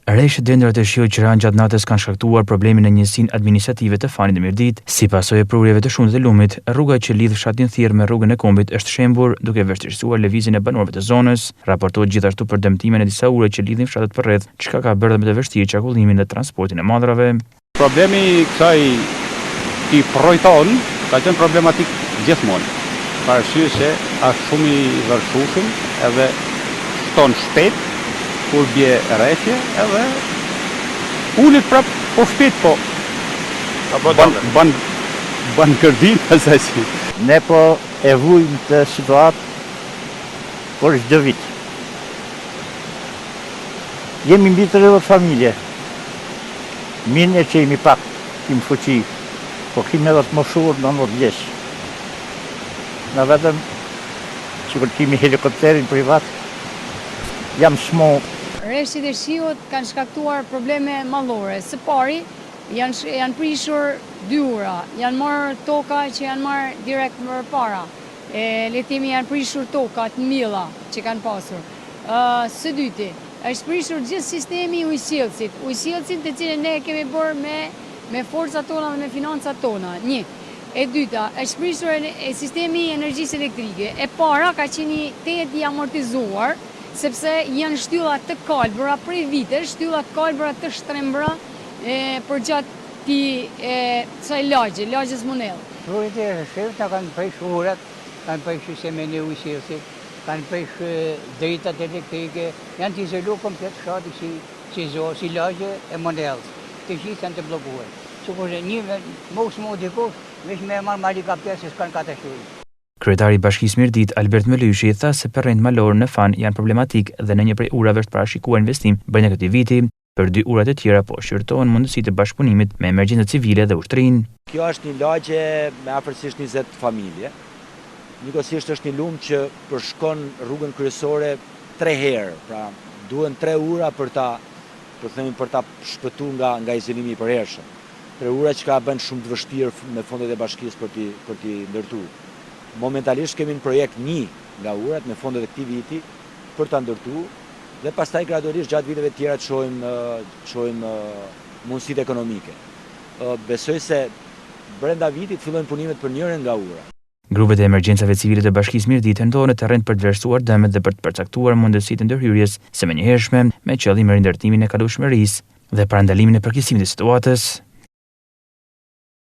Rreshtet dendrat e shiut që ranë gjatë natës kanë shkaktuar problemin në njësinë administrative të Fanit Demirdit. Si pasojë e prurjeve të shumta të lumit, rruga që lidh fshatin Thirr me rrugën e Kombit është shembur, duke vështirësuar lëvizjen e banorëve të zonës. Raportohet gjithashtu për dëmtimin e disa ure që lidhin fshatet përreth, çka ka bërë më të vështirë qarkullimin dhe transportin e madrave. Problemi i kësaj projton ka qenë problematik gjithmonë. Parasysh se është shumë i vërtetueshëm edhe shton shpejt kur bje rrethje edhe ulit prap po shpejt po ban kërdin asaj si. Ne po e vujmë të situatë për çdo vit. Jemi mbi 30 familje. Mirë e që jemi pak, kim fuqi, po kim edhe të moshur 90 vjeç. Në vetëm që kur kimi helikopterin privat, jam shmo. Rreshtit e shiut kanë shkaktuar probleme mallore. Së pari, janë prishur 2 ura, janë marrë toka që janë marrë direkt më para. Le të themi janë prishur tokat milla që kanë pasur. Së dyti, është prishur gjithë sistemi i ujësjellësit. Ujësjellësit të cilën ne kemi bërë me forcat tona dhe me financat tona. Një. E dyta, është prishur sistemi i energjisë elektrike. E para ka qenë tetë i amortizuar, sepse janë shtylla të kalbëra prej vitesh, shtylla të kalbëra të shtrembura për gjatë kësaj lagjes Monell. Rrugët e shiut kanë prishur urat, kanë prishur sistemi i ujësjellësit, kanë prishur dritat elektrike, janë të izoluar komplet fshati si lagje e Monellit. Të gjithë janë të bllokuar. Sikur një mos dikush, veç me marrë helikopter se s'kan katë shuri. Kryetari i Bashkisë Mirdit, Albert Melyshi, tha se përrejt malor në Fan janë problematik dhe në një prej urave është parashikuar investim brenda këtij viti. Për 2 urat e tjera po shqyrtohen mundësitë e bashkëpunimit me emergjencë civile dhe ushtrinë. Kjo është një lagje me afërsisht 20 familje. Njëkohësisht është një lumë që përshkon rrugën kryesore 3 herë, pra duhen 3 ura për ta shpëtuar nga izolimi i përhershëm. 3 ura që ka bën shumë të vështirë me fondet e bashkisë për t'i ndërtuar. Momentalisht kemi në projekt 1 nga urat me fondet e këtij viti për ta ndërtuar dhe pastaj gradualisht gjatë viteve të tjera të shohim mundësitë ekonomike. Besoj se brenda vitit fillojnë punimet për njërin nga urat. Grupet e emergjencave civile të Bashkisë Mirdit tentohen në terren për të vlerësuar dëmet dhe për të përcaktuar mundësitë e ndërhyrjes së menjëhershme me qëllim rindërtimin e kalueshmërisë dhe parandalimin e përkeqësimit të situatës.